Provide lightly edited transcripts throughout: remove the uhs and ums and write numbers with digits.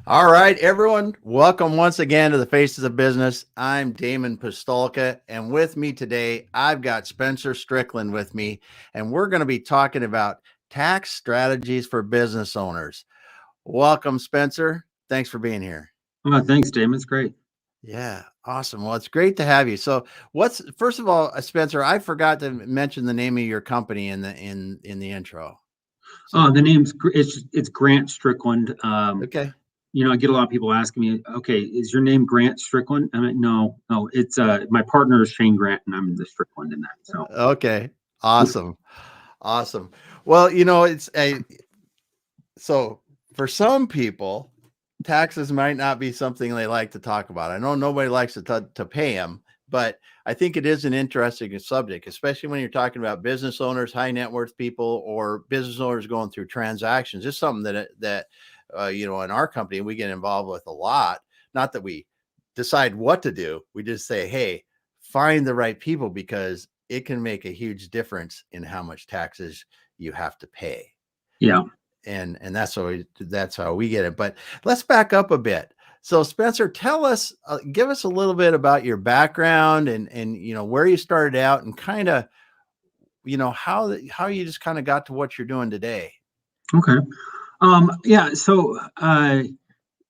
All right, everyone, welcome once again to the Faces of Business. I'm Damon Pistolka, and with me today, I've got Spencer Strickland with me, and we're going to be talking about tax strategies for business owners. Welcome, Spencer. Thanks for being here. Thanks, Damon. It's great. Yeah, awesome. Well, it's great to have you. So, first of all, Spencer, I forgot to mention the name of your company in the intro. So, the name's it's Grant Strickland. Okay. I get a lot of people asking me, okay, is your name Grant Strickland? I'm like, no, it's my partner is Shane Grant, and I'm the Strickland in that. So okay, awesome. Well, so for some people, taxes might not be something they like to talk about. I know nobody likes to pay them, but I think it is an interesting subject, especially when you're talking about business owners, high net worth people, or business owners going through transactions. It's something that in our company, we get involved with a lot. Not that we decide what to do. We just say, hey, find the right people, because it can make a huge difference in how much taxes you have to pay. Yeah. And that's how we get it. But let's back up a bit. So Spencer, give us a little bit about your background and where you started out, and kind of, how you just kind of got to what you're doing today. Okay. So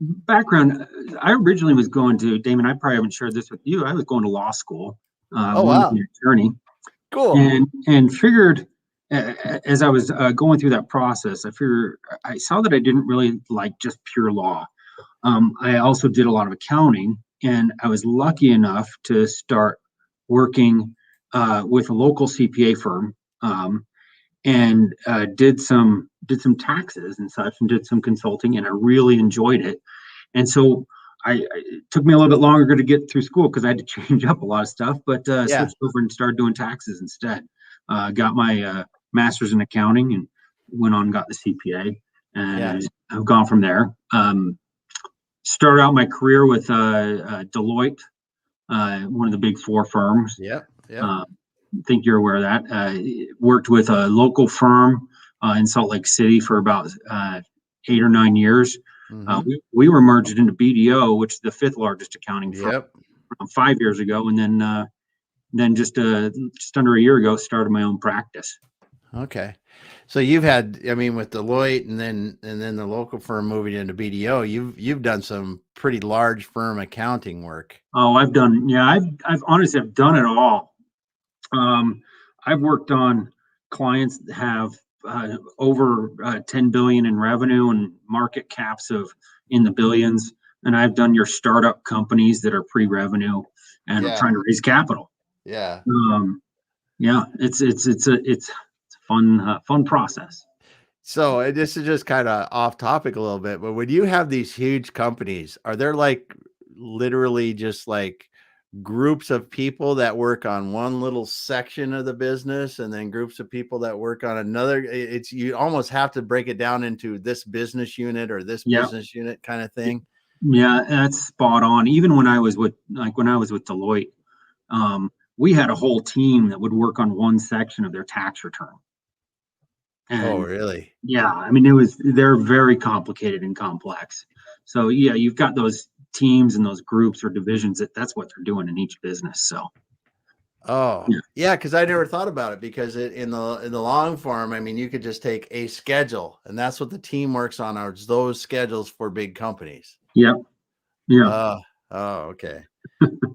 background, I originally was going to, Damon, I probably haven't shared this with you. I was going to law school. Oh, wow. An attorney. Cool. And figured, as I was going through that process, I saw that I didn't really like just pure law. I also did a lot of accounting, and I was lucky enough to start working with a local CPA firm, and did some taxes and such, and did some consulting, and I really enjoyed it. And so it took me a little bit longer to get through school because I had to change up a lot of stuff, but switched over and started doing taxes instead. Got my master's in accounting and went on and got the CPA, and I've gone from there. Started out my career with Deloitte, one of the big four firms. Yeah. I think you're aware of that. Worked with a local firm in Salt Lake City for about 8 or 9 years. Mm-hmm. We were merged into BDO, which is the 5th largest accounting firm, 5 years ago, and then just under a year ago, started my own practice. Okay, so you've had, with Deloitte and then the local firm moving into BDO, you've done some pretty large firm accounting work. Oh, I've honestly done it all. I've worked on clients that have over 10 billion in revenue and market caps in the billions, and I've done your startup companies that are pre-revenue and trying to raise capital. Yeah. It's a fun process. So this is just kind of off topic a little bit, but when you have these huge companies, are there literally just groups of people that work on one little section of the business, and then groups of people that work on another? You almost have to break it down into this business unit or this business unit kind of thing. Yeah, that's spot on. Even when I was with Deloitte, we had a whole team that would work on one section of their tax return. And, oh, really? Yeah, they're very complicated and complex. So you've got those teams and those groups or divisions that's what they're doing in each business. So because I never thought about it, because in the long form, you could just take a schedule, and that's what the team works on, are those schedules for big companies. Oh, okay.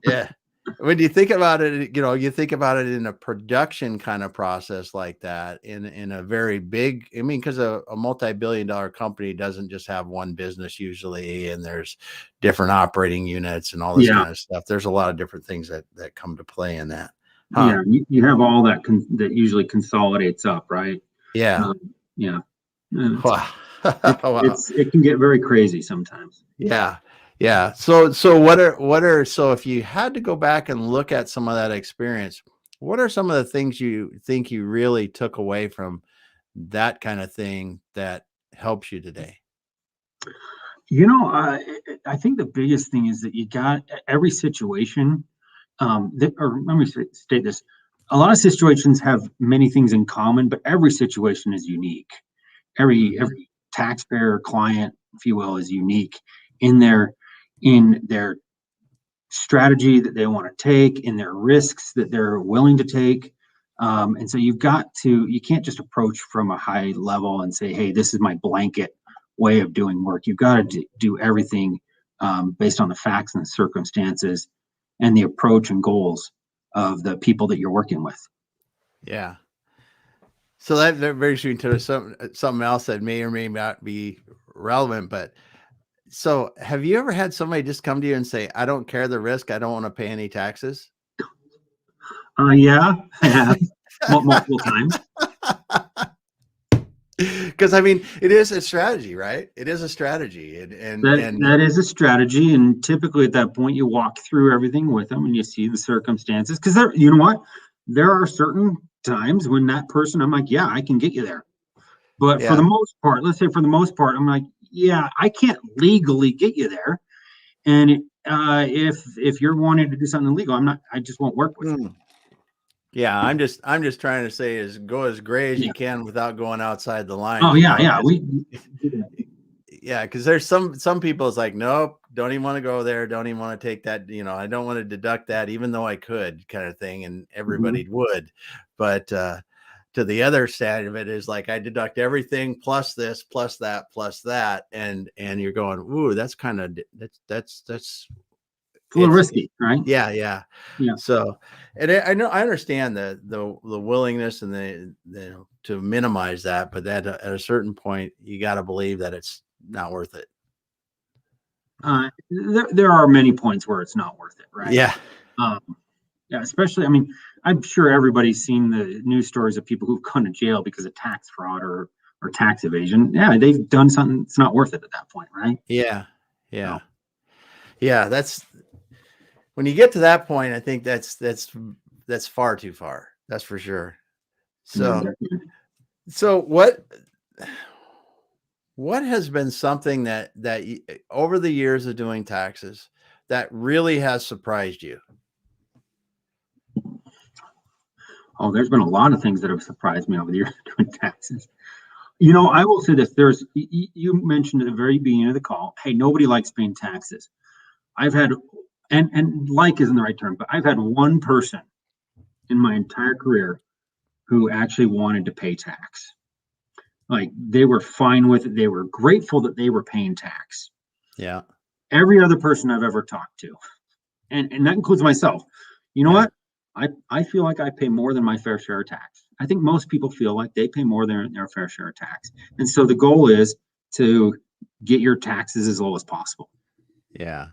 Yeah. When you think about it, you think about it in a production kind of process like that, in a very big, because a multi-billion-dollar company doesn't just have one business usually, and there's different operating units and all this kind of stuff. There's a lot of different things that come to play in that. Huh? Yeah, you have all that that usually consolidates up, right? Yeah. Wow. It can get very crazy sometimes. Yeah. So so if you had to go back and look at some of that experience, what are some of the things you think you really took away from that kind of thing that helps you today? I think the biggest thing is that you got every situation, or let me state this. a lot of situations have many things in common, but every situation is unique. Every taxpayer client, if you will, is unique in their strategy that they want to take, in their risks that they're willing to take. And so you can't just approach from a high level and say, hey, this is my blanket way of doing work. You've got to do everything based on the facts and the circumstances and the approach and goals of the people that you're working with. Yeah. So that brings me to something else that may or may not be relevant, but so have you ever had somebody just come to you and say, I don't care the risk, I don't want to pay any taxes? Yeah, I have multiple times. Because I mean, it is a strategy, right? It is a strategy, and That is a strategy, and typically at that point you walk through everything with them and you see the circumstances. Because you know what, there are certain times when that person, I'm like, yeah, I can get you there. But for the most part, let's say for the most part, I'm like, yeah, I can't legally get you there. And if you're wanting to do something illegal, I just won't work with you. Yeah, I'm just trying to say is go as gray as you can without going outside the line. Oh yeah, yeah. Yeah, because there's some people it's like, nope, don't even want to go there, don't even want to take that, I don't want to deduct that, even though I could, kind of thing, and everybody would. But to the other side of it is like, I deduct everything plus this, plus that, and you're going, ooh, that's kind of that's a little risky, right? Yeah. So, and I understand the willingness and the to minimize that, but that at a certain point, you got to believe that it's not worth it. There are many points where it's not worth it, right? Yeah. Yeah, especially, I mean, I'm sure everybody's seen the news stories of people who've gone to jail because of tax fraud or tax evasion. Yeah, they've done something that's not worth it at that point, right? Yeah. That's when you get to that point, I think that's far too far. That's for sure. So, what has been something that over the years of doing taxes that really has surprised you? Oh, there's been a lot of things that have surprised me over the years doing taxes. I will say this, you mentioned at the very beginning of the call, hey, nobody likes paying taxes. I've had, and like isn't the right term, but I've had one person in my entire career who actually wanted to pay tax. Like, they were fine with it. They were grateful that they were paying tax. Yeah. Every other person I've ever talked to, and that includes myself, what? I feel like I pay more than my fair share of tax. I think most people feel like they pay more than their fair share of tax. And so the goal is to get your taxes as low as possible. Yeah.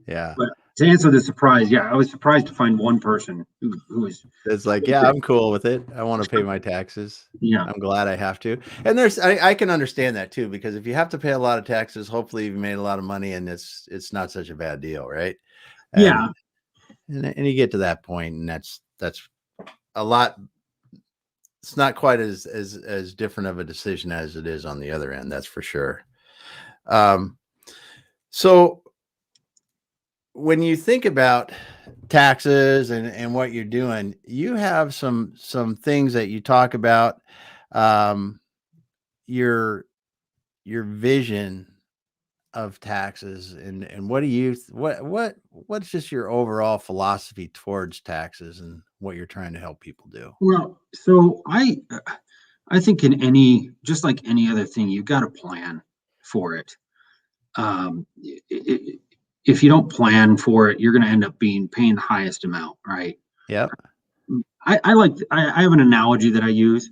But to answer the surprise, I was surprised to find one person who was. It's like, yeah, I'm cool with it. I want to pay my taxes. Yeah. I'm glad I have to. And I can understand that too, because if you have to pay a lot of taxes, hopefully you've made a lot of money and it's not such a bad deal, right? And you get to that point, and that's a lot. It's not quite as different of a decision as it is on the other end. That's for sure. So when you think about taxes and what you're doing, you have some things that you talk about, your vision of taxes and what's just your overall philosophy towards taxes and what you're trying to help people do? Well, so I think just like any other thing, you've got to plan for it. If you don't plan for it, you're going to end up paying the highest amount, right? Yep. I have an analogy that I use,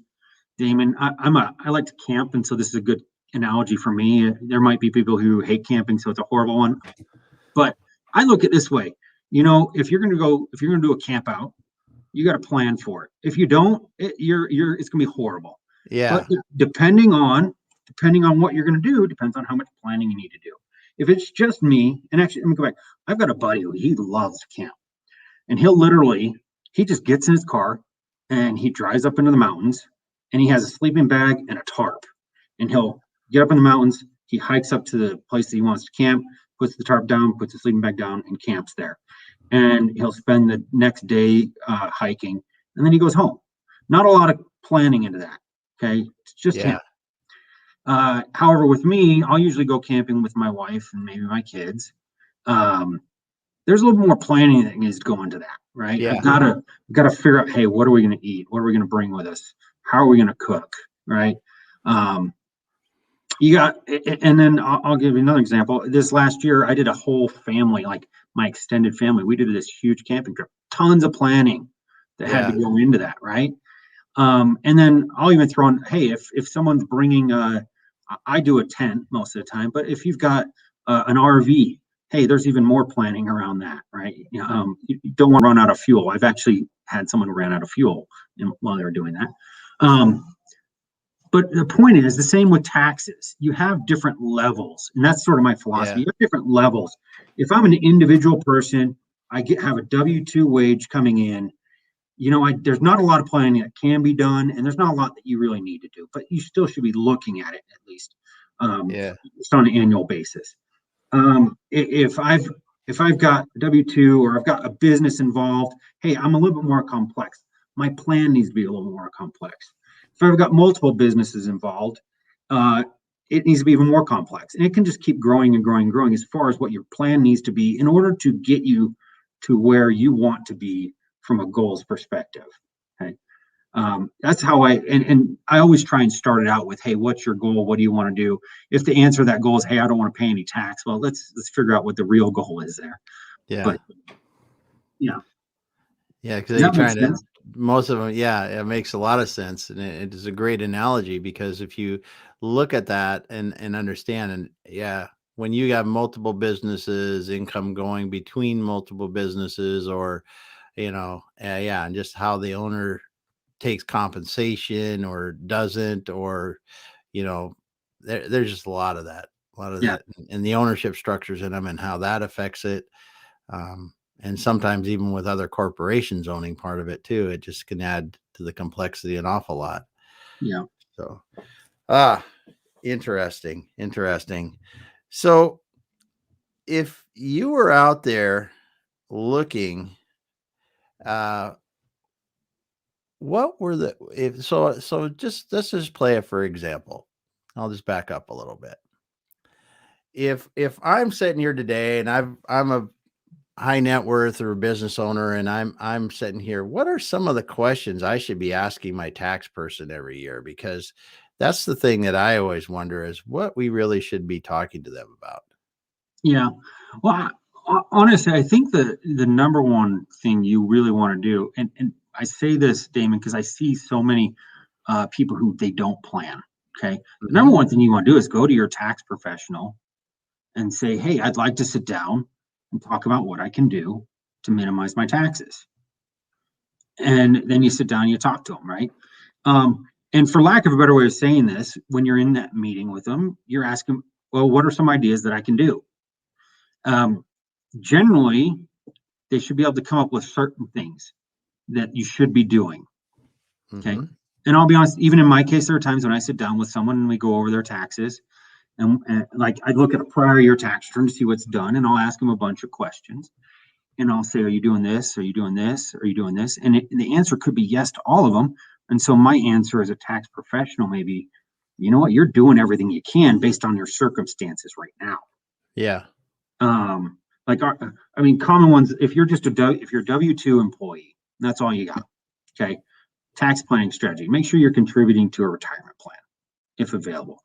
Damon. I like to camp, and so this is a good analogy for me. There might be people who hate camping, so it's a horrible one. But I look at it this way, if you're going to do a camp out, you got to plan for it. If you don't, it's going to be horrible. Yeah. But depending on what you're going to do, depends on how much planning you need to do. If it's just me, and actually, let me go back. I've got a buddy who he loves to camp, and he just gets in his car and he drives up into the mountains, and he has a sleeping bag and a tarp, and he'll get up in the mountains. He hikes up to the place that he wants to camp, puts the tarp down, puts the sleeping bag down, and camps there. And he'll spend the next day hiking, and then he goes home. Not a lot of planning into that. Okay, it's just him. However, with me, I'll usually go camping with my wife and maybe my kids. There's a little more planning that needs to go into that, right? Yeah. I've got to figure out, hey, what are we going to eat? What are we going to bring with us? How are we going to cook, right? And then I'll give you another example. This last year, I did a whole family, like my extended family. We did this huge camping trip, tons of planning that had to go into that, right? And then I'll even throw in, hey, if someone's bringing, I do a tent most of the time, but if you've got an RV, hey, there's even more planning around that, right? You don't want to run out of fuel. I've actually had someone who ran out of fuel while they were doing that. But the point is the same with taxes. You have different levels, and that's sort of my philosophy. You have different levels. If I'm an individual person, have a W-2 wage coming in. There's not a lot of planning that can be done, and there's not a lot that you really need to do, but you still should be looking at it at least, just on an annual basis. If I've got W-2 or I've got a business involved, hey, I'm a little bit more complex. My plan needs to be a little more complex. If I've got multiple businesses involved, it needs to be even more complex, and it can just keep growing and growing and growing as far as what your plan needs to be in order to get you to where you want to be from a goals perspective. Okay. That's how and I always try and start it out with, hey, what's your goal? What do you want to do? If the answer to that goal is, hey, I don't want to pay any tax, well, let's figure out what the real goal is there. But because you're trying to, most of them, it makes a lot of sense, and it is a great analogy, because if you look at that and understand, and when you got multiple businesses, income going between multiple businesses, or and just how the owner takes compensation or doesn't, or there's just a lot of that, and the ownership structures in them and how that affects it. And sometimes even with other corporations owning part of it too, it just can add to the complexity an awful lot. Yeah. So, interesting. So if you were out there looking, what were let's just play it for example. I'll just back up a little bit. If I'm sitting here today and I'm a high net worth or a business owner, and I'm sitting here, what are some of the questions I should be asking my tax person every year? Because that's the thing that I always wonder, is what we really should be talking to them about. Yeah. Well, honestly, I think the number one thing you really want to do, and I say this, Damon, because I see so many people who they don't plan. Okay. The number one thing you want to do is go to your tax professional and say, hey, I'd like to sit down and talk about what I can do to minimize my taxes. And then you sit down and you talk to them, right? And for lack of a better way of saying this, when you're in that meeting with them, you're asking, well, what are some ideas that I can do? Generally, they should be able to come up with certain things that you should be doing. Okay. And I'll be honest, even in my case, there are times when I sit down with someone and we go over their taxes. And like I look at a prior year tax return to see what's done, and I'll ask them a bunch of questions, and I'll say, "Are you doing this? Are you doing this? Are you doing this?" And the answer could be yes to all of them. And so my answer as a tax professional may be, you know what, you're doing everything you can based on your circumstances right now. Yeah. Common ones. If you're just a W-2 employee, that's all you got. Okay. Tax planning strategy. Make sure you're contributing to a retirement plan, if available.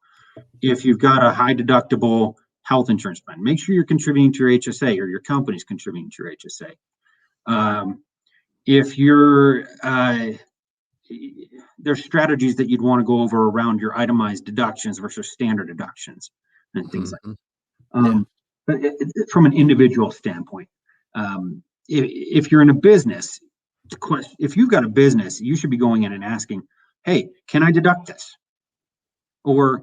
If you've got a high deductible health insurance plan, make sure you're contributing to your HSA, or your company's contributing to your HSA. If you're, there's strategies that you'd want to go over around your itemized deductions versus standard deductions and things like that. But from an individual standpoint, if you're in a business, if you've got a business, you should be going in and asking, hey, can I deduct this? Or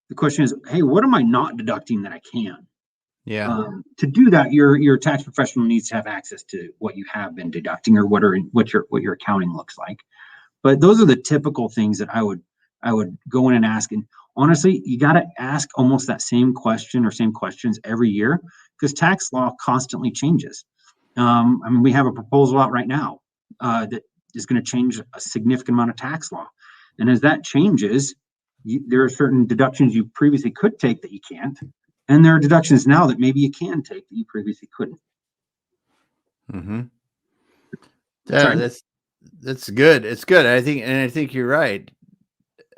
the question is, hey, what am I not deducting that I can? Yeah. To do that, your tax professional needs to have access to what you have been deducting, or what your accounting looks like. But those are the typical things that I would go in and ask. And honestly, you got to ask almost that same question or same questions every year, because tax law constantly changes. We have a proposal out right now that is going to change a significant amount of tax law. And as that changes, there are certain deductions you previously could take that you can't. And there are deductions now that maybe you can take that you previously couldn't. Mm-hmm. Yeah, that's good. It's good. I think you're right.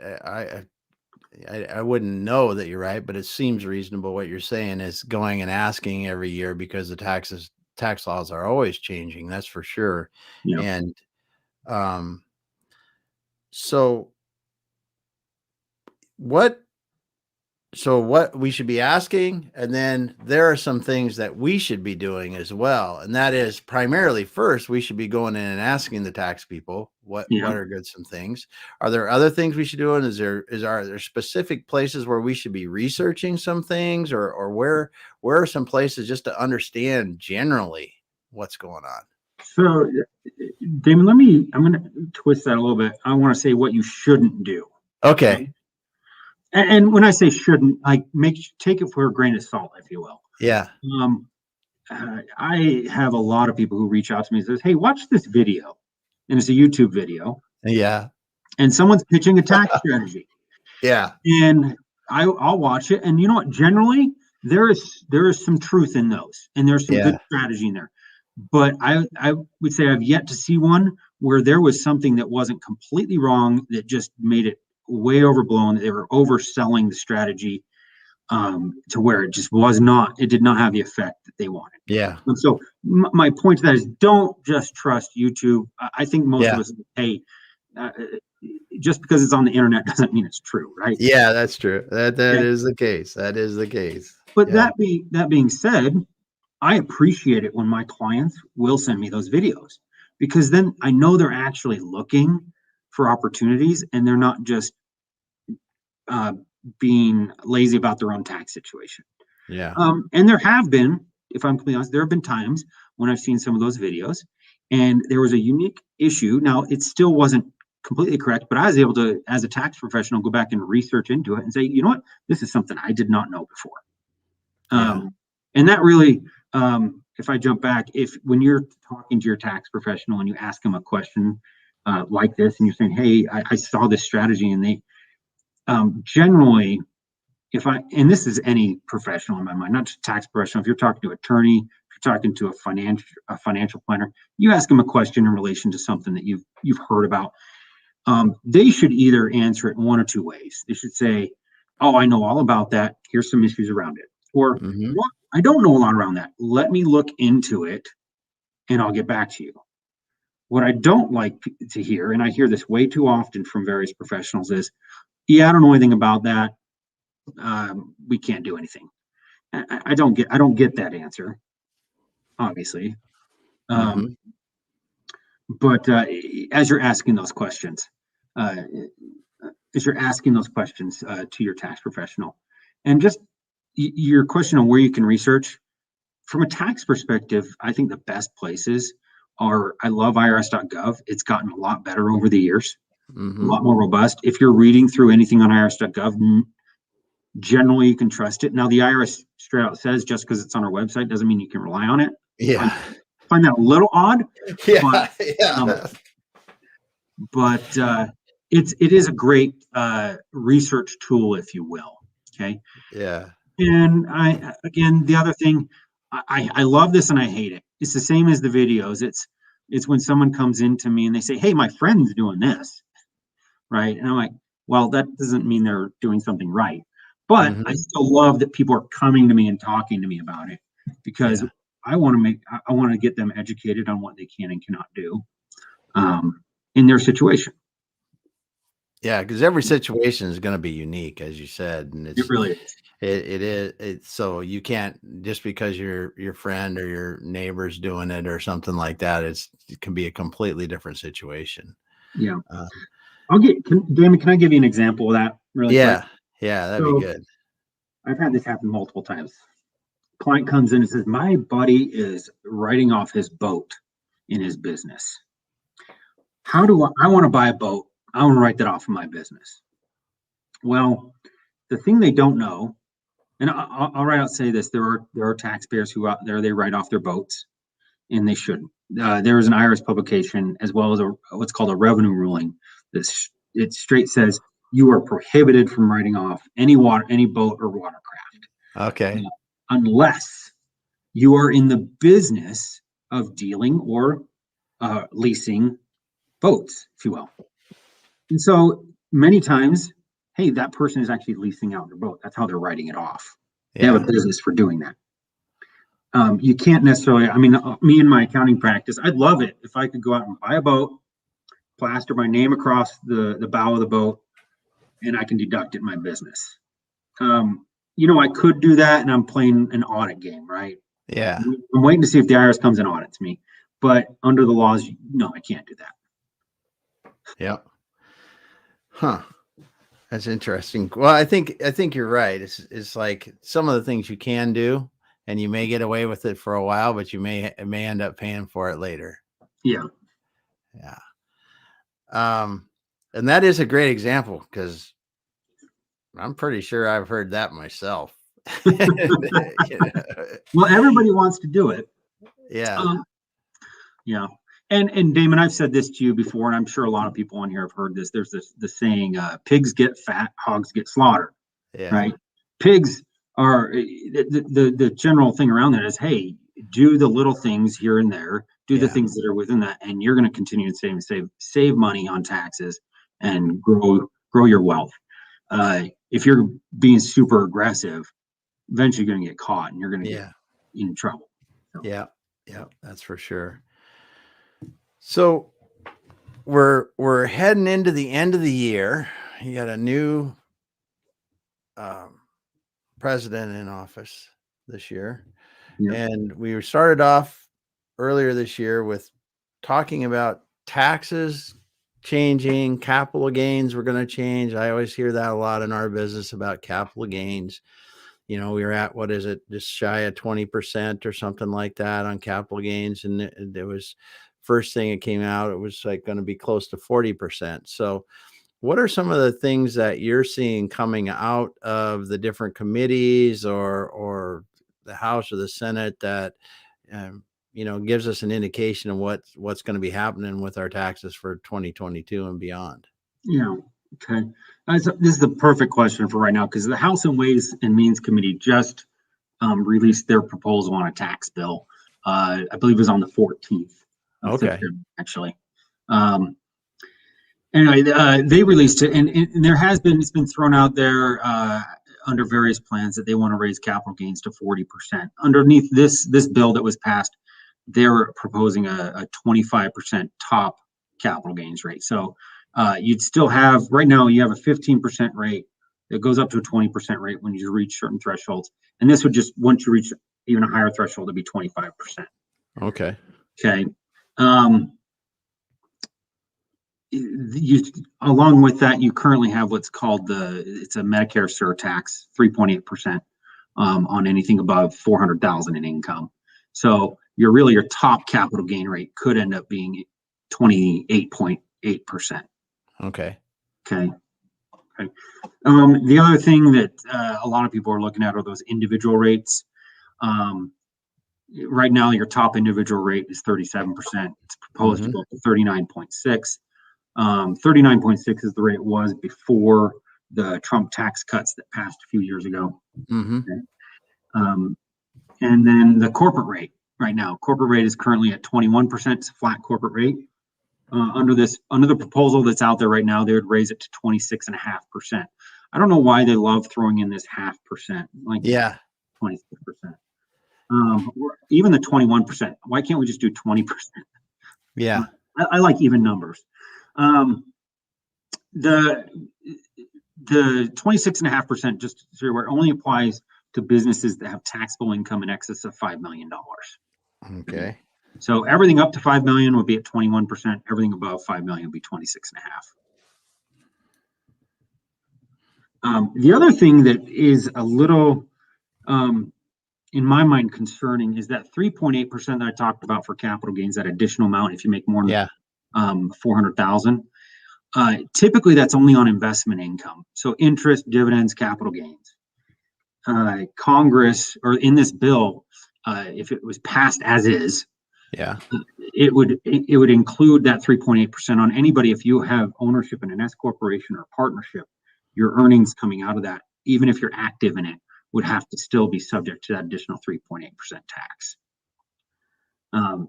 I wouldn't know that you're right, but it seems reasonable what you're saying is going and asking every year because the tax laws are always changing. That's for sure. Yeah. And um, so what we should be asking, and then there are some things that we should be doing as well, and that is primarily first we should be going in and asking the tax people what are good some things. Are there other things we should do, and are there specific places where we should be researching some things, or where are some places just to understand generally what's going on? So, Damon, I'm going to twist that a little bit. I want to say what you shouldn't do. Okay. And when I say shouldn't, like take it for a grain of salt, if you will. Yeah. I have a lot of people who reach out to me and says, "Hey, watch this video," and it's a YouTube video. Yeah. And someone's pitching a tax strategy. Yeah. And I'll watch it, and you know what? Generally, there is some truth in those, and there's some good strategy in there. But I would say I've yet to see one where there was something that wasn't completely wrong that just made it way overblown. They were overselling the strategy to where it did not have the effect that they wanted. Yeah. And so my point to that is don't just trust YouTube. I think most of us, hey, just because it's on the internet doesn't mean it's true, right? Yeah, that's true. That is the case. That is the case. But that being said, I appreciate it when my clients will send me those videos, because then I know they're actually looking for opportunities and they're not just being lazy about their own tax situation. Yeah. And there have been, if I'm completely honest, there have been times when I've seen some of those videos and there was a unique issue. Now, it still wasn't completely correct, but I was able to, as a tax professional, go back and research into it and say, you know what, this is something I did not know before. And that really, if I jump back, when you're talking to your tax professional and you ask them a question like this, and you're saying, hey, I saw this strategy, and they generally, and this is any professional in my mind, not just tax professional, if you're talking to an attorney, if you're talking to a financial planner, you ask them a question in relation to something that you've heard about. They should either answer it in one or two ways. They should say, oh, I know all about that. Here's some issues around it. Or, well, I don't know a lot around that. Let me look into it and I'll get back to you. What I don't like to hear, and I hear this way too often from various professionals, is, yeah, I don't know anything about that. We can't do anything. I don't get that answer, obviously. But as you're asking those questions, to your tax professional, and just your question on where you can research from a tax perspective, I think the best places are, I love irs.gov. It's gotten a lot better over the years, a lot more robust. If you're reading through anything on irs.gov, generally you can trust it. Now, the IRS straight out says just because it's on our website doesn't mean you can rely on it. Yeah. I find that a little odd. Yeah. But it is a great research tool, if you will. Okay. Yeah. And the other thing, I love this and I hate it. It's the same as the videos. It's when someone comes into me and they say, hey, my friend's doing this, right? And I'm like, well, that doesn't mean they're doing something right. But I still love that people are coming to me and talking to me about it, because I want to get them educated on what they can and cannot do in their situation. Yeah, because every situation is going to be unique, as you said, and it really is. It is. So you can't, just because your friend or your neighbor's doing it or something like that, it can be a completely different situation. Yeah. Damon, can I give you an example of that really quick? Yeah, that'd be good. I've had this happen multiple times. Client comes in and says, my buddy is writing off his boat in his business. How do I want to buy a boat? I want to write that off of my business. Well, the thing they don't know, and I'll right out say this, there are taxpayers who out there, they write off their boats. and they shouldn't. There is an IRS publication as well as what's called a revenue ruling. It straight says you are prohibited from writing off any boat or watercraft. Okay. Unless you are in the business of dealing or leasing boats, if you will. And so many times, hey, that person is actually leasing out their boat. That's how they're writing it off. They have a business for doing that. You can't necessarily, me and my accounting practice, I'd love it if I could go out and buy a boat, plaster my name across the bow of the boat, and I can deduct it in my business. I could do that, and I'm playing an audit game, right? Yeah. I'm waiting to see if the IRS comes and audits me. But under the laws, no, I can't do that. Yep. Huh. That's interesting. Well, I think you're right. It's like some of the things you can do, and you may get away with it for a while, but you may end up paying for it later. Yeah. Yeah. And that is a great example because I'm pretty sure I've heard that myself. Well, everybody wants to do it. Yeah. Yeah. And Damon, I've said this to you before, and I'm sure a lot of people on here have heard this. There's the saying, pigs get fat, hogs get slaughtered. Yeah. Right? Pigs are the general thing around that is, hey, do the little things here and there, do the things that are within that, and you're going to continue to save money on taxes and grow your wealth. If you're being super aggressive, eventually you're going to get caught and you're going to get in trouble. So. Yeah, that's for sure. So we're heading into the end of the year. You got a new president in office this year. And we started off earlier this year with talking about taxes changing, capital gains were going to change. I always hear that a lot in our business about capital gains. We were at, what is it, just shy of 20% or something like that on capital gains. And there was first thing that came out, it was like going to be close to 40%. So what are some of the things that you're seeing coming out of the different committees or the House or the Senate that, gives us an indication of what's going to be happening with our taxes for 2022 and beyond? Yeah. Okay. This is the perfect question for right now, because the House and Ways and Means Committee just released their proposal on a tax bill. I believe it was on the 14th. Okay. Actually. Anyway, they released it, and it's been thrown out there under various plans that they want to raise capital gains to 40%. Underneath this bill that was passed, they're proposing a 25% top capital gains rate. So you'd still have, right now, you have a 15% rate that goes up to a 20% rate when you reach certain thresholds. And this would just, once you reach even a higher threshold, it'd be 25%. Okay. Okay. Along with that, you currently have what's called it's a Medicare surtax, 3.8% on anything above 400,000 in income. So your top capital gain rate could end up being 28.8%. Okay. Okay. The other thing that a lot of people are looking at are those individual rates. Right now, your top individual rate is 37%. It's proposed to go up to 39.6. 39.6 is the rate it was before the Trump tax cuts that passed a few years ago. Okay. And then the corporate rate right now, corporate rate is currently at 21%. It's a flat corporate rate. Under the proposal that's out there right now, they would raise it to 26.5%. I don't know why they love throwing in this 0.5%, like 26%. Even the 21%. Why can't we just do 20%? Yeah. I like even numbers. The 26.5%, just so you're aware, only applies to businesses that have taxable income in excess of $5 million. Okay. So everything up to 5 million would be at 21%. Everything above 5 million would be 26.5. The other thing that is a little, in my mind, concerning is that 3.8% that I talked about for capital gains, that additional amount if you make more than 400,000. Typically, that's only on investment income. So interest, dividends, capital gains. Congress, or in this bill, if it was passed as is, Yeah. It would include that 3.8% on anybody. If you have ownership in an S corporation or partnership, your earnings coming out of that, even if you're active in it, would have to still be subject to that additional 3.8% tax.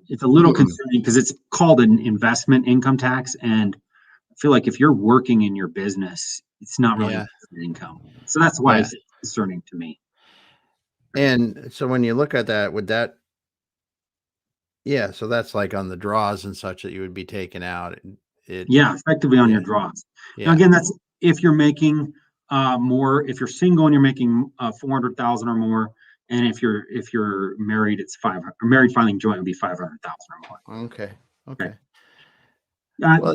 It's a little concerning because it's called an investment income tax, and I feel like if you're working in your business, it's not really income. So that's why it's concerning to me. And so when you look at that, would that, so that's like on the draws and such that you would be taking out. Effectively on your draws. Now, again, that's if you're making more, if you're single and you're making 400,000 or more, and if you're married, it's 500. Married filing joint would be 500,000 or more. Okay. Okay. Well,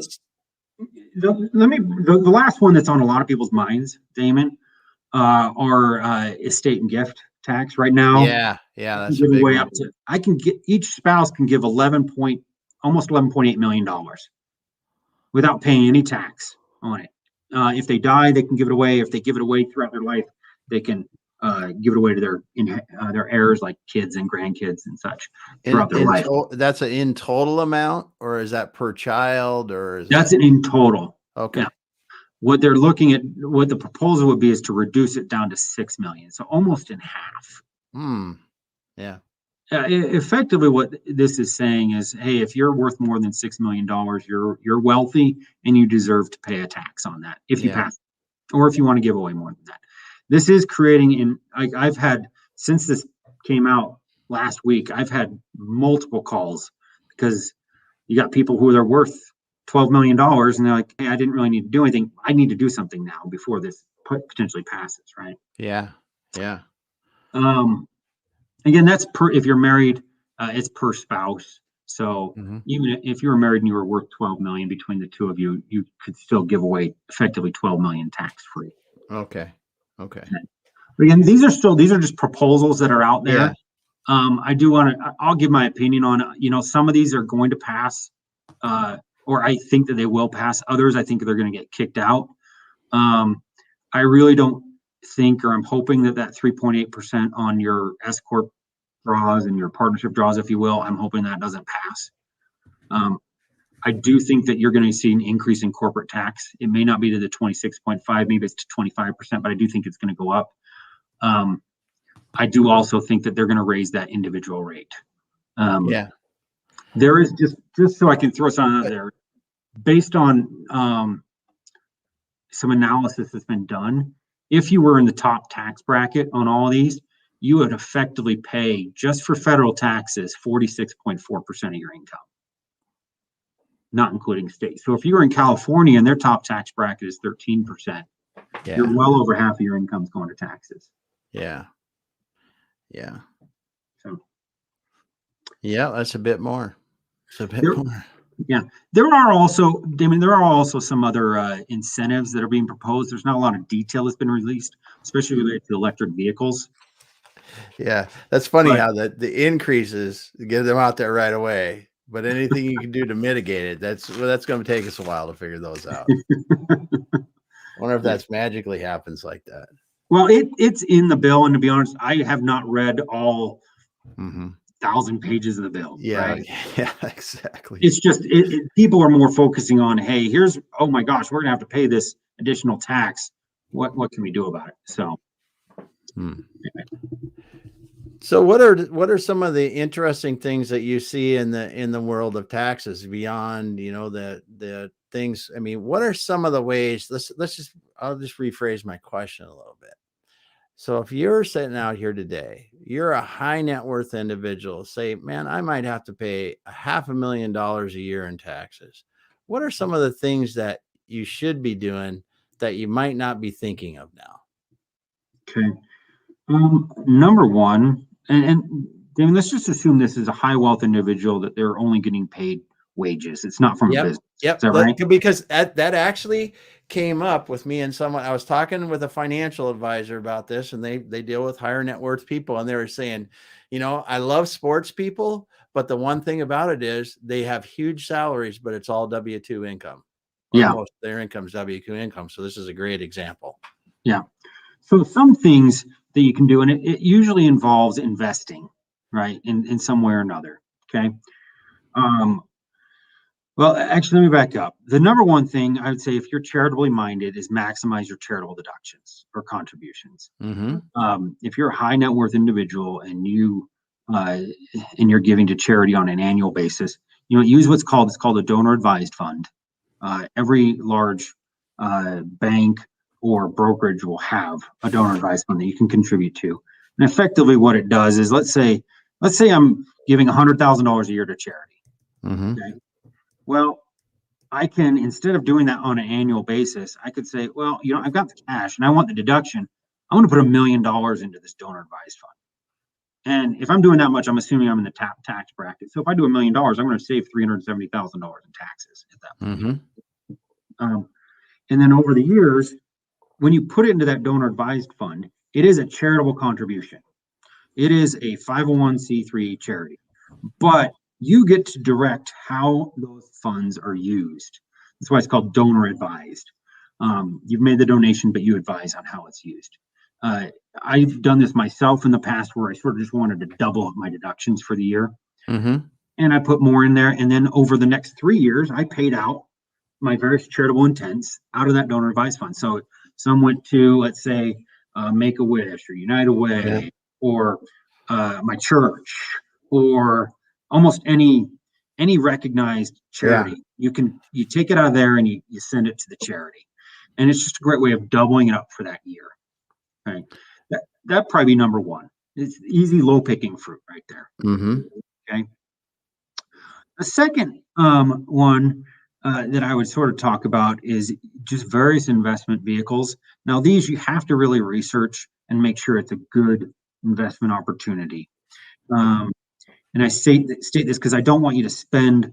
the last one that's on a lot of people's minds, Damon, are estate and gift tax right now. Yeah, that's a big one. I can get, each spouse can give almost $11.8 million without paying any tax on it. If they die, they can give it away. If they give it away throughout their life, they can give it away to their heirs, like kids and grandkids and such, throughout their life. That's an in total amount, or is that per child, or that's an in total? Okay. Yeah. What they're looking at, what the proposal would be, is to reduce it down to $6 million, so almost in half. Yeah. Effectively, what this is saying is, hey, if you're worth more than $6 million, you're wealthy and you deserve to pay a tax on that if you pass, or if you want to give away more than that. This is creating, I've had, since this came out last week, I've had multiple calls because you got people who are worth $12 million and they're like, hey, I didn't really need to do anything. I need to do something now before this potentially passes, right? Yeah. Again, that's if you're married, it's per spouse. So even if you were married and you were worth 12 million between the two of you, you could still give away effectively 12 million tax free. Okay. But again, these are just proposals that are out there. I'll give my opinion on, some of these are going to pass, or I think that they will pass. Others, I think they're going to get kicked out. I really don't think, or I'm hoping that 3.8% on your S corp draws and your partnership draws, if you will, I'm hoping that doesn't pass. I do think that you're going to see an increase in corporate tax. It may not be to the 26.5, maybe it's to 25%, but I do think it's going to go up. I do also think that they're going to raise that individual rate. There is just so I can throw something out there, based on some analysis that's been done. If you were in the top tax bracket on all of these, you would effectively pay, just for federal taxes, 46.4% of your income, not including state. So if you were in California and their top tax bracket is 13%, you're well over half of your income's going to taxes. That's a bit more. There are also, Damon, some other incentives that are being proposed. There's not a lot of detail that's been released, especially related to electric vehicles. That's funny how the increases, get them out there right away, but anything you can do to mitigate it, that's going to take us a while to figure those out. I wonder if that's magically happens like that. Well, it's in the bill, and to be honest, I have not read all 1,000 pages of the bill. Right? Exactly. It's just people are more focusing on, hey, oh my gosh, we're gonna have to pay this additional tax. What can we do about it? So. So what are some of the interesting things that you see in the world of taxes beyond, the things? I mean, what are some of the ways? I'll just rephrase my question a little bit. So if you're sitting out here today, you're a high net worth individual, say, man, I might have to pay $500,000 a year in taxes. What are some of the things that you should be doing that you might not be thinking of now? Okay. Number one, and Damon, let's just assume this is a high wealth individual, that they're only getting paid wages. It's not from a business. Is that right? Because that actually came up with me and someone. I was talking with a financial advisor about this, and they deal with higher net worth people, and they were saying, I love sports people, but the one thing about it is they have huge salaries, but it's all W-2 income. Most of their income is W-2 income. So this is a great example. So some things that you can do, and it usually involves investing, right, in some way or another. Okay. Um, well, actually, let me back up. The number one thing I would say, if you're charitably minded, is maximize your charitable deductions or contributions. Mm-hmm. If you're a high net worth individual and you're giving to charity on an annual basis, use it's called a donor advised fund. Every large bank or brokerage will have a donor advised fund that you can contribute to. And effectively, what it does is, let's say I'm giving $100,000 a year to charity. Mm-hmm. Okay. Well, I can, instead of doing that on an annual basis, I could say, well, I've got the cash and I want the deduction. I want to put $1 million into this donor advised fund. And if I'm doing that much, I'm assuming I'm in the top tax bracket. So if I do $1 million, I'm going to save $370,000 in taxes at that point. Mm-hmm. And then over the years, when you put it into that donor advised fund, it is a charitable contribution. It is a 501c3 charity, but you get to direct how those funds are used. That's why it's called donor advised. You've made the donation, but you advise on how it's used. I've done this myself in the past, where I sort of just wanted to double up my deductions for the year. Mm-hmm. And I put more in there. And then over the next 3 years, I paid out my various charitable intents out of that donor advised fund. So some went to, let's say, Make-A-Wish or United Way, or my church, or almost any recognized charity. You take it out of there and you send it to the charity. And it's just a great way of doubling it up for that year. Okay. That probably be number one. It's easy, low picking fruit right there. Mm-hmm. Okay. The second one that I would sort of talk about is just various investment vehicles. Now, these you have to really research and make sure it's a good investment opportunity. And I state this because I don't want you to spend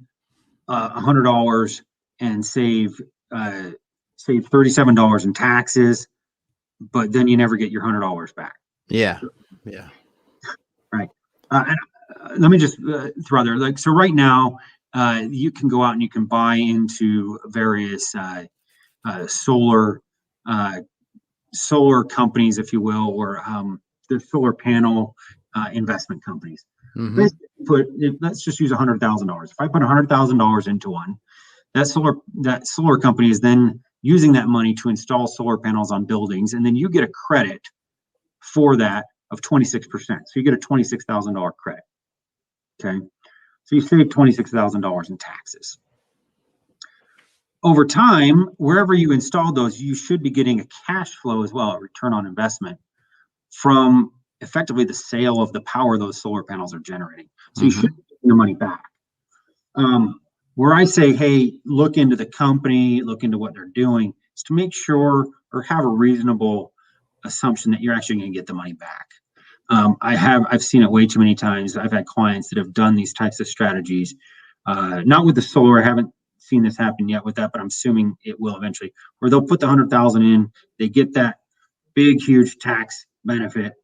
$100 and save $37 in taxes, but then you never get your $100 back. Yeah. Right. And let me just throw out there, so right now, you can go out and you can buy into various solar companies, if you will, or the solar panel investment companies. Mm-hmm. Let's just use $100,000. If I put $100,000 into one, that solar company is then using that money to install solar panels on buildings, and then you get a credit for that of 26%. So you get a $26,000 credit. Okay. So you save $26,000 in taxes. Over time, wherever you install those, you should be getting a cash flow as well, a return on investment, from effectively the sale of the power those solar panels are generating. So you should get your money back. Where I say, hey, look into the company, look into what they're doing, is to make sure or have a reasonable assumption that you're actually going to get the money back. I've seen it way too many times. I've had clients that have done these types of strategies, not with the solar. I haven't seen this happen yet with that, but I'm assuming it will eventually, where they'll put the 100,000 in, they get that big, huge tax benefit.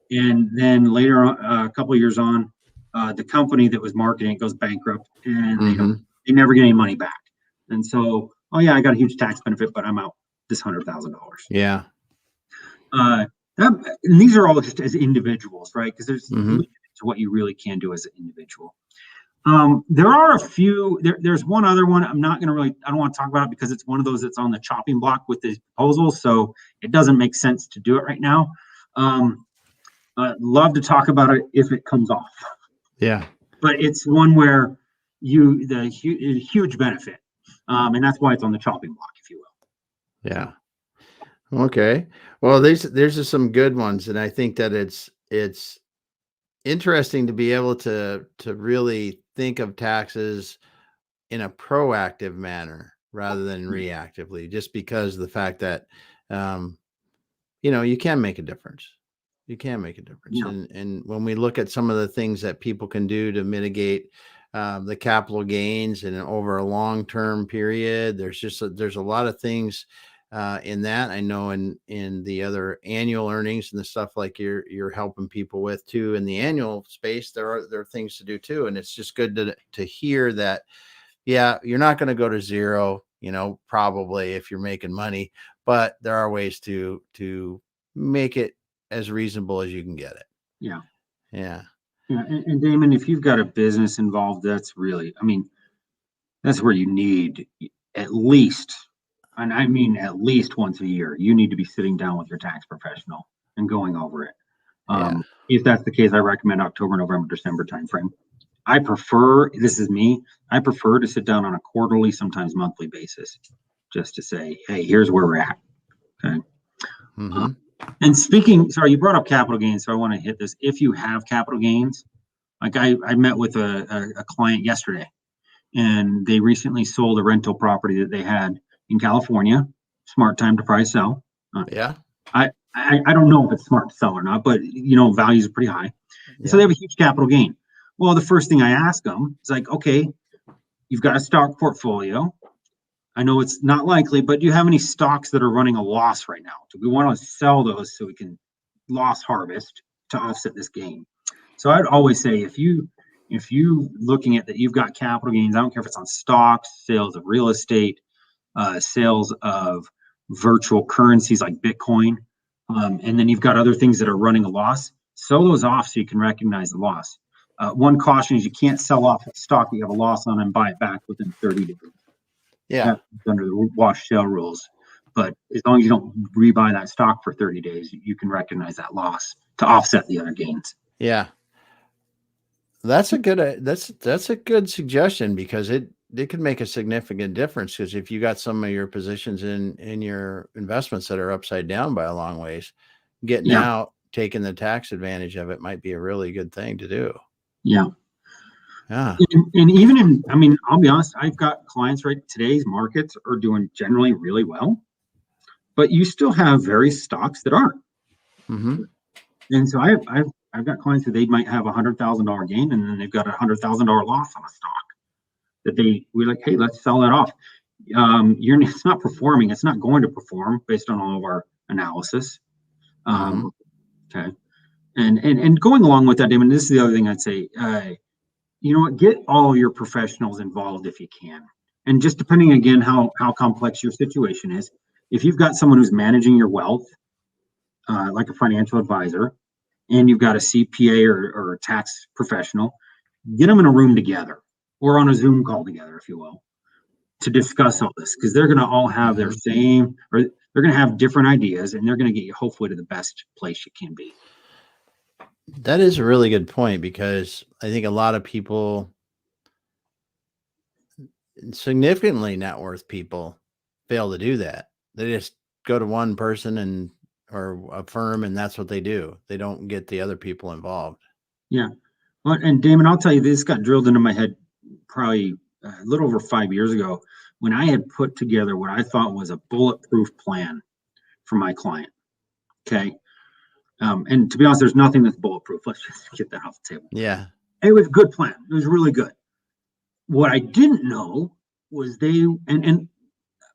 And then later on, a couple of years on, the company that was marketing it goes bankrupt, and they never get any money back. And so, oh yeah, I got a huge tax benefit, but I'm out this $100,000. Yeah. And these are all just as individuals, right? Because there's limits to what you really can do as an individual. There are a few. There's one other one. I don't want to talk about it because it's one of those that's on the chopping block with the proposals, so it doesn't make sense to do it right now. I'd love to talk about it if it comes off. Yeah. But it's one where huge benefit, and that's why it's on the chopping block, if you will. Yeah. Okay. Well, there's some good ones, and I think that it's interesting to be able to really think of taxes in a proactive manner rather than reactively, just because of the fact that you can make a difference. You can make a difference. Yeah. And when we look at some of the things that people can do to mitigate the capital gains and over a long-term period, there's a lot of things in that. I know in the other annual earnings and the stuff like you're helping people with too, in the annual space, there are things to do too. And it's just good to hear that, yeah, you're not going to go to zero, probably if you're making money, but there are ways to make it as reasonable as you can get it. Yeah. Yeah. Yeah, and Damon, if you've got a business involved, that's really, I mean, that's where you need at least, and I mean at least once a year, you need to be sitting down with your tax professional and going over it. Yeah. If that's the case, I recommend October, November, December timeframe. I prefer, this is me, I prefer to sit down on a quarterly, sometimes monthly basis, just to say, hey, here's where we're at. Okay. Mm-hmm. And speaking, sorry, you brought up capital gains, so I want to hit this. If you have capital gains, like I met with a client yesterday, and they recently sold a rental property that they had in California. Smart time to probably sell. Yeah. I don't know if it's smart to sell or not, but values are pretty high. Yeah. So they have a huge capital gain. Well, the first thing I ask them is like, okay, you've got a stock portfolio. I know it's not likely, but do you have any stocks that are running a loss right now? Do we want to sell those so we can loss harvest to offset this gain? So I'd always say if you looking at that, you've got capital gains. I don't care if it's on stocks, sales of real estate, sales of virtual currencies like Bitcoin, and then you've got other things that are running a loss. Sell those off so you can recognize the loss. One caution is you can't sell off a stock that you have a loss on and buy it back within 30 days. Yeah. That's under the wash sale rules. But as long as you don't rebuy that stock for 30 days, you can recognize that loss to offset the other gains. Yeah. That's a good suggestion, because it could make a significant difference. Because if you got some of your positions in your investments that are upside down by a long ways, getting out, taking the tax advantage of it might be a really good thing to do. Yeah. Yeah. And even I mean, I'll be honest, I've got clients right. Today's markets are doing generally really well, but you still have various stocks that aren't. Mm-hmm. And so I've got clients who they might have $100,000 gain, and then they've got $100,000 loss on a stock that we're like, hey, let's sell that off. It's not performing. It's not going to perform based on all of our analysis. Okay. And going along with that, Damon, this is the other thing I'd say. Get all of your professionals involved if you can. And just depending again how complex your situation is, if you've got someone who's managing your wealth, like a financial advisor, and you've got a CPA or a tax professional, get them in a room together or on a Zoom call together, if you will, to discuss all this, because they're going to all have their same, or they're going to have different ideas, and they're going to get you hopefully to the best place you can be. That is a really good point, because I think a lot of people, significantly net worth people, fail to do that. They just go to one person or a firm, and that's what they do. They don't get the other people involved. Yeah. Well, and Damon, I'll tell you, this got drilled into my head probably a little over 5 years ago when I had put together what I thought was a bulletproof plan for my client. Okay. And to be honest, there's nothing that's bulletproof. Let's just get that off the table. Yeah. It was a good plan. It was really good. What I didn't know was and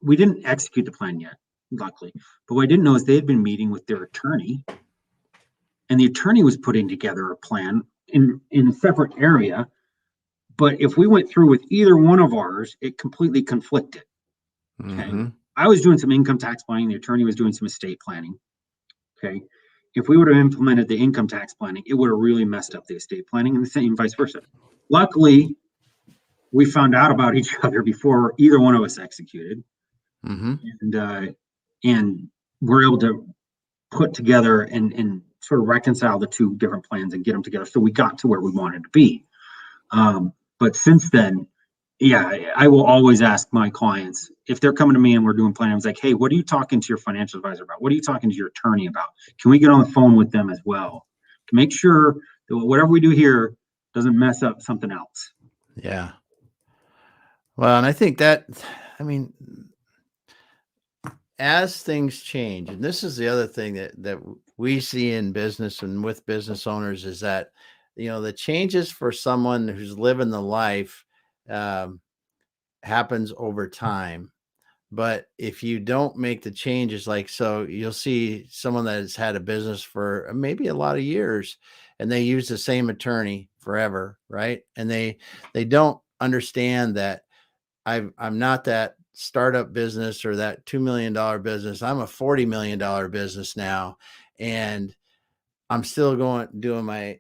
we didn't execute the plan yet, luckily. But what I didn't know is they had been meeting with their attorney, and the attorney was putting together a plan in a separate area. But if we went through with either one of ours, it completely conflicted. Okay. I was doing some income tax planning. The attorney was doing some estate planning. Okay. If we would have implemented the income tax planning, it would have really messed up the estate planning, and the same vice versa. Luckily, we found out about each other before either one of us executed. And we're able to put together and sort of reconcile the two different plans and get them together. So we got to where we wanted to be. But since then, I will always ask my clients, if they're coming to me and we're doing planning, I was like, hey, what are you talking to your financial advisor about? What are you talking to your attorney about? Can we get on the phone with them as well to make sure that whatever we do here doesn't mess up something else? Yeah. Well, and I think that, as things change, and this is the other thing that we see in business and with business owners, is that, the changes for someone who's living the life happens over time. But if you don't make the changes, so you'll see someone that has had a business for maybe a lot of years, and they use the same attorney forever, right? And they don't understand that I'm not that startup business or that $2 million business. I'm a $40 million business now, and I'm still doing my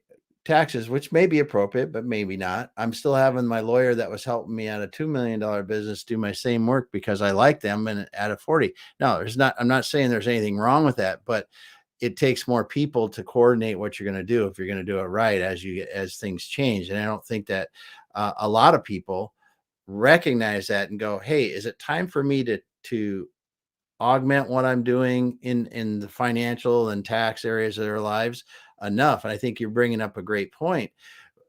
taxes, which may be appropriate, but maybe not. I'm still having my lawyer that was helping me at a $2 million business do my same work because I like them and at a 40. No, I'm not saying there's anything wrong with that, but it takes more people to coordinate what you're going to do if you're going to do it right as things change. And I don't think that a lot of people recognize that and go, hey, is it time for me to augment what I'm doing in the financial and tax areas of their lives enough? And I think you're bringing up a great point,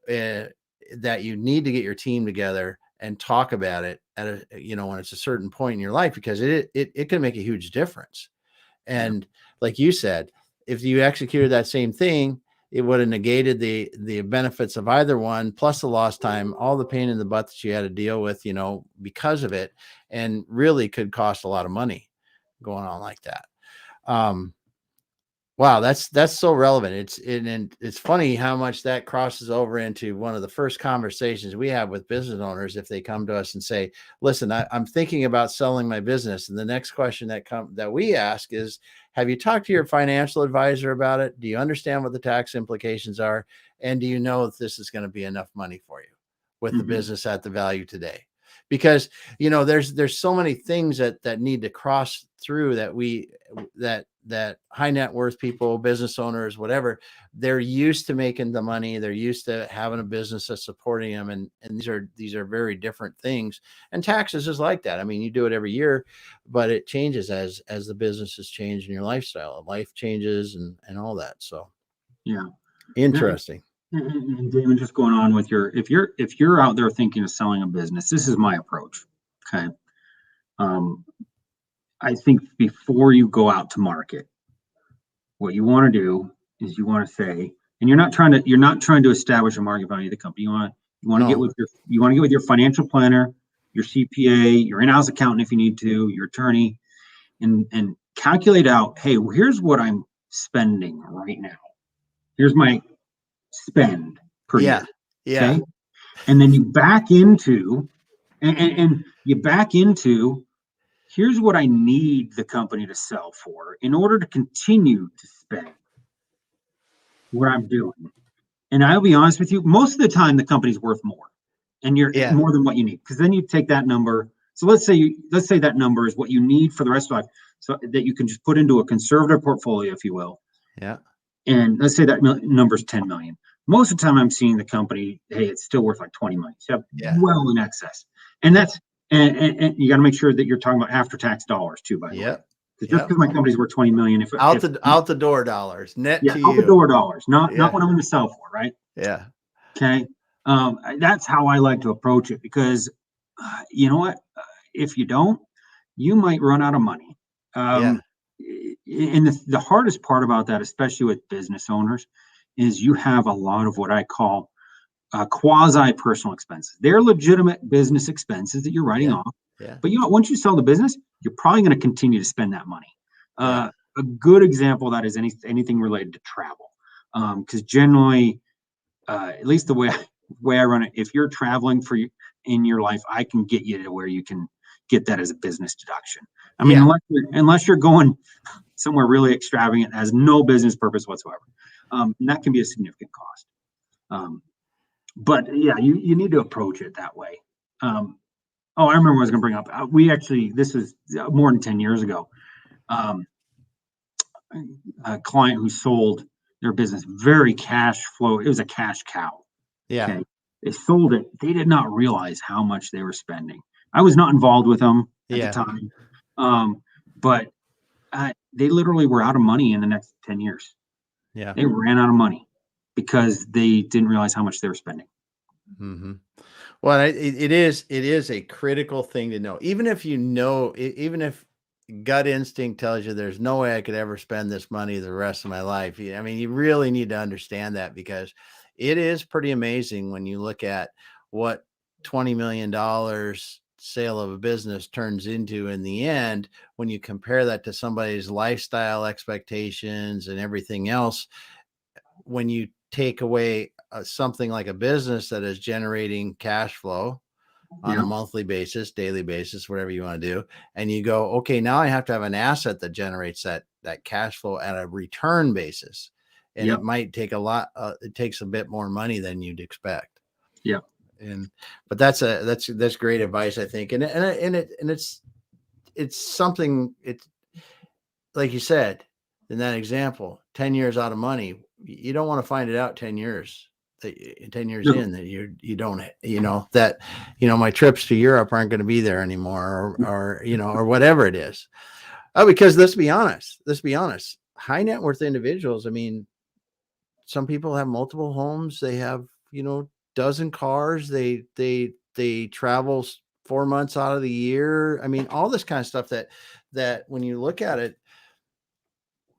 that you need to get your team together and talk about it at when it's a certain point in your life, because it can make a huge difference. And like you said, if you executed that same thing, it would have negated the benefits of either one, plus the lost time, all the pain in the butt that you had to deal with, because of it, and really could cost a lot of money going on like that. Wow, that's so relevant. It's funny how much that crosses over into one of the first conversations we have with business owners if they come to us and say, "Listen, I'm thinking about selling my business." And the next question that we ask is, "Have you talked to your financial advisor about it? Do you understand what the tax implications are? And do you know if this is going to be enough money for you with the business at the value today?" Because there's so many things that need to cross through that high net worth people, business owners, whatever, they're used to making the money. They're used to having a business that's supporting them. And these are very different things. And taxes is like that. I mean, you do it every year, but it changes as the businesses change and your lifestyle, life changes and all that. So Yeah. interesting. And Damon, just going on with if you're out there thinking of selling a business, this is my approach. Okay. I think before you go out to market, what you want to do is you want to say, and you're not trying to establish a market value of the company. You want to get with your financial planner, your CPA, your in-house accountant if you need to, your attorney, and calculate out, hey, well, here's what I'm spending right now. Here's my spend per year. Yeah. Okay? And then you back into and you back into, here's what I need the company to sell for in order to continue to spend what I'm doing. And I'll be honest with you, most of the time the company's worth more, and you're more than what you need. Because then you take that number. So let's say that number is what you need for the rest of life, so that you can just put into a conservative portfolio, if you will. Yeah. And let's say that number's 10 million. Most of the time I'm seeing the company, hey, it's still worth like 20 million. So well in excess. And that's, and you got to make sure that you're talking about after-tax dollars too, by the way. Just because my company's worth 20 million, out the door dollars, net to you. Out the door dollars, not what I'm going to sell for, right? Yeah. Okay. That's how I like to approach it, because you know what? If you don't, you might run out of money. And the hardest part about that, especially with business owners, is you have a lot of what I call quasi personal expenses. They're legitimate business expenses that you're writing off. Yeah. But once you sell the business, you're probably going to continue to spend that money. A good example of that is anything related to travel. Because generally, at least the way I run it, if you're traveling in your life, I can get you to where you can get that as a business deduction. I mean, unless you're going somewhere really extravagant, has no business purpose whatsoever. And that can be a significant cost. But yeah, you need to approach it that way. I remember what I was going to bring up. This was more than 10 years ago. A client who sold their business, very cash flow. It was a cash cow. Yeah. Okay. They sold it. They did not realize how much they were spending. I was not involved with them at the time. But they literally were out of money in the next 10 years. Yeah. They ran out of money because they didn't realize how much they were spending. Mm-hmm. Well, it is a critical thing to know. Even if even if gut instinct tells you there's no way I could ever spend this money the rest of my life. I mean, you really need to understand that, because it is pretty amazing when you look at what $20 million sale of a business turns into in the end, when you compare that to somebody's lifestyle expectations and everything else. When you take away something like a business that is generating cash flow on a monthly basis, daily basis, whatever you want to do, and you go, okay, now I have to have an asset that generates that cash flow at a return basis. and it might take a lot. It takes a bit more money than you'd expect. Yeah. But that's great advice, I think. And it's something, it's like you said, in that example, 10 years out of money, you don't want to find it out 10 years. 10 years in that you don't, that, my trips to Europe aren't going to be there anymore, or whatever it is. Because let's be honest, high net worth individuals, I mean, some people have multiple homes. They have, dozen cars. They travel 4 months out of the year. I mean, all this kind of stuff that when you look at it,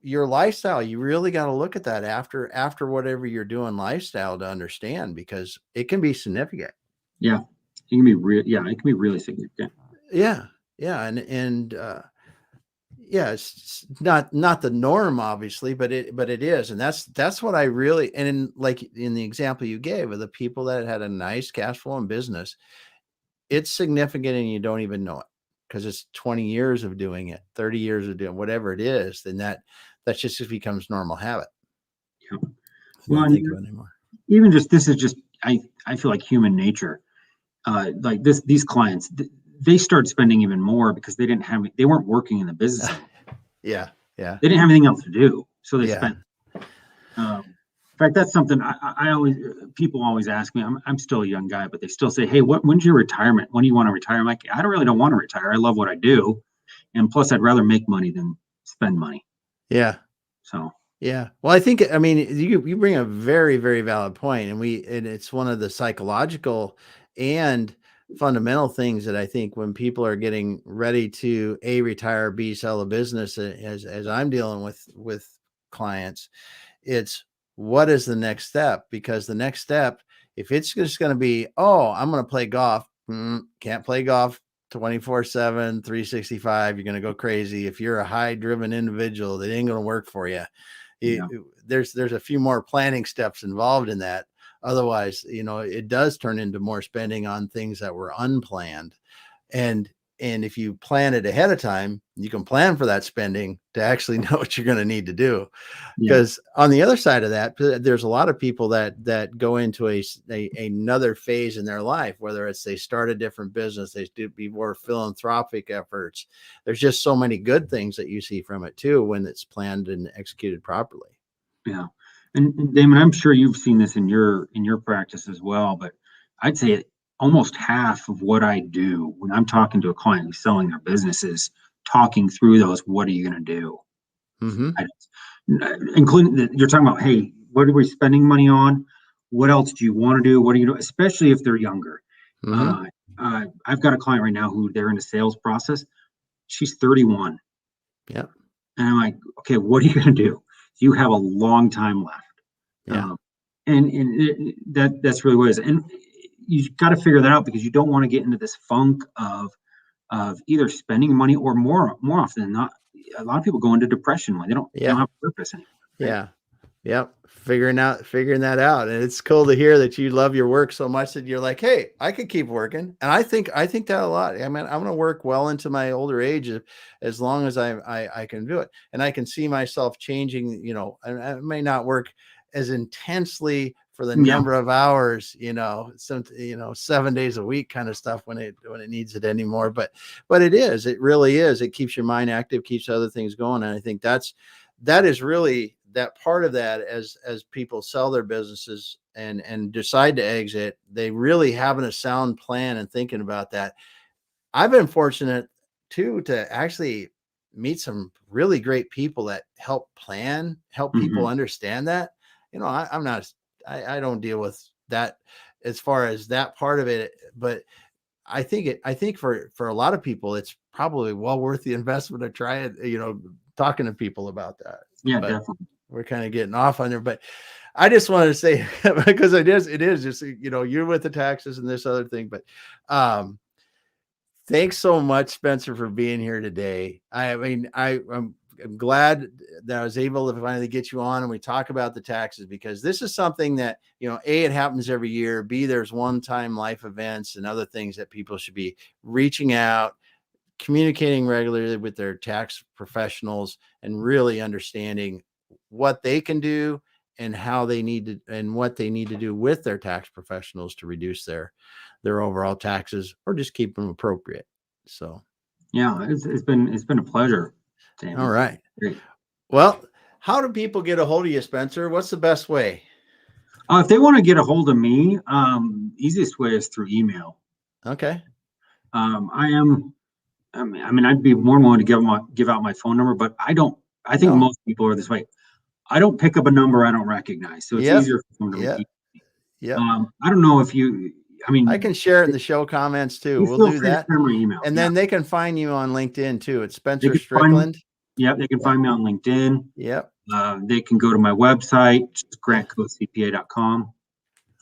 your lifestyle, you really got to look at that after whatever you're doing lifestyle to understand, because it can be significant. Yeah. It can be real. Yeah. It can be really significant. Yeah. Yeah. Yeah, it's not the norm, obviously, but it is. And that's what I really, and like in the example you gave of the people that had a nice cash flow in business, it's significant and you don't even know it, because it's 20 years of doing it, 30 years of doing whatever it is, then that just becomes normal habit. Yeah. Well, think of it anymore. Even this is just, I feel like human nature. Like these clients, they start spending even more because they weren't working in the business anymore. Yeah. Yeah. They didn't have anything else to do. So they Yeah. spent. In fact, that's something people always ask me. I'm still a young guy, but they still say, "Hey, when's your retirement? When do you want to retire?" I'm like, I don't want to retire. I love what I do. And plus I'd rather make money than spend money. Yeah. So, yeah. Well, I mean, you bring a very, very valid point, and it's one of the psychological and fundamental things that I think when people are getting ready to retire, B, sell a business, as I'm dealing with clients, it's what is the next step? Because the next step, if it's just going to be, I'm going to play golf, can't play golf 24/7, 365, you're going to go crazy. If you're a high driven individual, that ain't going to work for you. There's a few more planning steps involved in that. Otherwise, it does turn into more spending on things that were unplanned. And if you plan it ahead of time, you can plan for that spending to actually know what you're going to need to do. Because on the other side of that, there's a lot of people that go into another phase in their life, whether it's they start a different business, they do more philanthropic efforts. There's just so many good things that you see from it too, when it's planned and executed properly. Yeah. And Damon, I'm sure you've seen this in your practice as well, but I'd say almost half of what I do when I'm talking to a client who's selling their business is talking through those. What are you going to do? Mm-hmm. Including you're talking about, hey, what are we spending money on? What else do you want to do? What do you do? Especially if they're younger. Mm-hmm. I've got a client right now who they're in a sales process. She's 31. Yeah. And I'm like, okay, what are you going to do? You have a long time left. Yeah. That's really what it is. And you've got to figure that out, because you don't want to get into this funk of either spending money, or more often than not, a lot of people go into depression when they don't have purpose anymore. Right? Yeah. Yep. Figuring that out. And it's cool to hear that you love your work so much that you're like, hey, I could keep working. And I think that a lot. I mean, I'm going to work well into my older age as long as I can do it. And I can see myself changing, and I may not work as intensely for the number of hours, 7 days a week kind of stuff when it needs it anymore. But it really is. It keeps your mind active, keeps other things going. And I think that is really that part of that, as people sell their businesses and decide to exit, they really having a sound plan and thinking about that. I've been fortunate too to actually meet some really great people that help people understand that. I don't deal with that as far as that part of it, but I think for a lot of people, it's probably well worth the investment of trying, talking to people about that. Yeah, definitely. We're kind of getting off on there, but I just wanted to say, because it is just, you're with the taxes and this other thing, but thanks so much, Spencer, for being here today. I mean, I'm glad that I was able to finally get you on and we talk about the taxes, because this is something that, A, it happens every year. B, there's one-time life events and other things that people should be reaching out, communicating regularly with their tax professionals, and really understanding what they can do and how they need to, and what they need to do with their tax professionals to reduce their overall taxes or just keep them appropriate. So, Yeah, it's been a pleasure, Sam. all right. Great. Well, how do people get a hold of you, Spencer? What's the best way? If they want to get a hold of me, easiest way is through email. Okay. I'd be more than willing to give out my phone number, but I think No. most people are this way. I don't pick up a number I don't recognize, so it's Yep. easier for someone to Yep. reach. Yep. I don't know if you, I can share it in the show comments too. you We'll feel do free to that. share my email. And then they can find you on LinkedIn too. It's They Spencer can Strickland. they can find me on LinkedIn. Yep. They can go to my website, grantcocpa.com.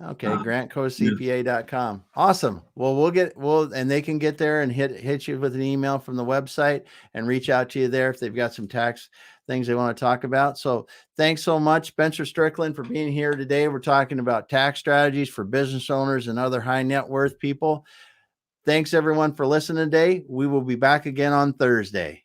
Okay, grantcocpa.com. Awesome. Well, and they can get there and hit you with an email from the website and reach out to you there if they've got some tax things they want to talk about. So thanks so much, Spencer Strickland, for being here today. We're talking about tax strategies for business owners and other high net worth people. Thanks everyone for listening today. We will be back again on Thursday.